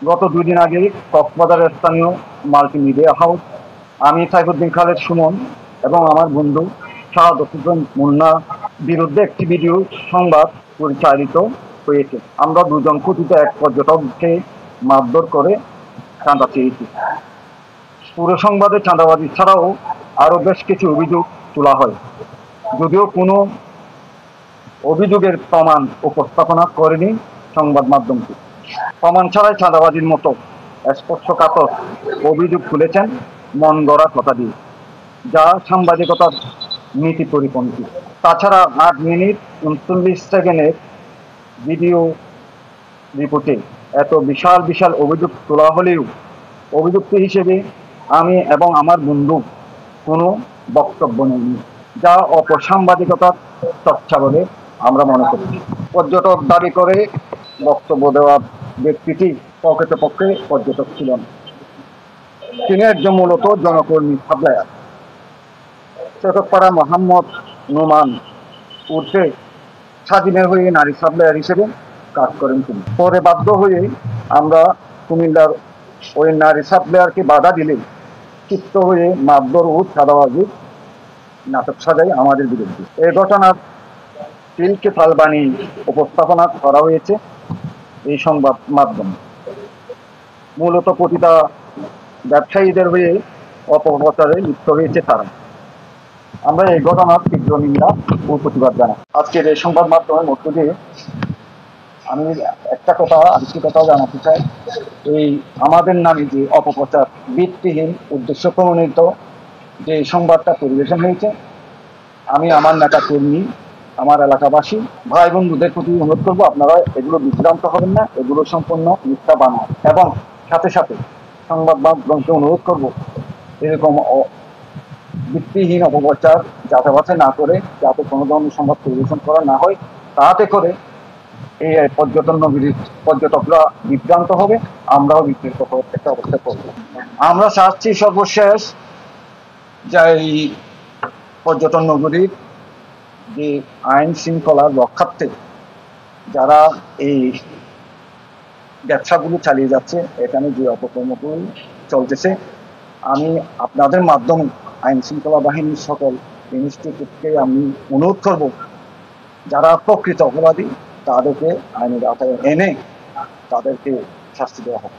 গত 2 দিন আগে কক্সবাজারের স্থানীয় মাল্টিমিডিয়া হাউস আমি সাইফুদ্দিন খালেদ সুমন এবং আমার বন্ধু শাহাদত হোসেন মুন্না বিরুদ্ধে একটি ভিডিও সংবাদ পরিচালিত হয়েছে। আমরা দুজন কথিত এক পর্যটককে মারধর করে চাঁদা চেয়েছি। পুরো সংবাদে চাঁদাবাজি ছাড়াও আরও বেশ কিছু অভিযোগ তোলা হয়, যদিও কোনো অভিযোগের প্রমাণ উপস্থাপনা করেনি সংবাদ মাধ্যমটি। প্রমাণ ছাড়াই চাঁদাবাজির মতো স্পর্শকাতর অভিযোগ তুলেছেন মন গড়া কথা দিয়ে, যা সাংবাদিকতার নীতি পরিপন্থী। তাছাড়া 8 মিনিট 39 সেকেন্ডের ভিডিও রিপোর্টে এত বিশাল বিশাল অভিযোগ তোলা হলেও অভিযুক্ত হিসেবে আমি এবং আমার বন্ধু কোনো বক্তব্য নেই, যা অপসাংবাদিকতার চর্চা বলে আমরা মনে করি। পর্যটক দাবি করে বক্তব্য দেওয়া ব্যক্তিটি প্রকৃতপক্ষে পর্যটক ছিলেন। তিনি একজন মূলত জনকর্মী সাপ্লায়ার। চটকপাড়া মোহাম্মদ নোমান উর্ফে স্বাধীনের হয়ে নারী সাপ্লায়ার হিসেবে কাজ করেন তিনি। পরে বাধ্য হয়ে আমরা কুমিল্লার ওই নারী সাপ্লায়ারকে বাধা দিলে ক্ষিপ্ত হয়ে মারধর ও চাঁদাবাজির নাটক সাজাই আমাদের বিরুদ্ধে। এই ঘটনার তিলকে তাল বানিয়ে উপস্থাপনা করা হয়েছে এই সংবাদ মাধ্যমে। মূলত প্রতিটা ব্যবসায়ীদের হয়ে অপপ্রচারে লিপ্ত হয়েছে তারা। আমরা এই ঘটনার তীব্র নিন্দা ও প্রতিবাদ জানাই। আজকের এই সংবাদ মাধ্যমের মধ্য দিয়ে আমি আরেকটি কথা জানাতে চাই। এই আমাদের নামে যে অপপ্রচার, ভিত্তিহীন, উদ্দেশ্য প্রণোদিত যে সংবাদটা পরিবেশন হয়েছে, আমি আমার নেতা কর্মী, আমার এলাকাবাসী ভাই বন্ধুদের প্রতি অনুরোধ করবো, আপনারা এগুলো বিভ্রান্ত হবেন না, এগুলো সম্পূর্ণ মিথ্যা বানান। এবং সাথে সাথে সংবাদ মাধ্যমকে অনুরোধ করব, এরকম ভিত্তিহীন অপপ্রচার যাতে বাছাই না করে, যাতে কোনো ধরনের সংবাদ পরিবেশন করা না হয়, তাতে করে এই পর্যটকরা বিভ্রান্ত হবে, আমরাও বিভ্রান্ত একটা অবস্থা করব। আমরা চাচ্ছি সর্বশেষ যে এই পর্যটন নগরীর যে আইন শৃঙ্খলার রক্ষার্থে যারা এই ব্যবসাগুলো চালিয়ে যাচ্ছে, এখানে যে অপকর্মগুলো চলতেছে, আমি আপনাদের মাধ্যমে আইন শৃঙ্খলা বাহিনীর সকল ইনস্টিটিউটকে আমি অনুরোধ করব, যারা প্রকৃত অপরাধী তাদেরকে আইনের আওতায় এনে তাদেরকে শাস্তি দেওয়া হবে।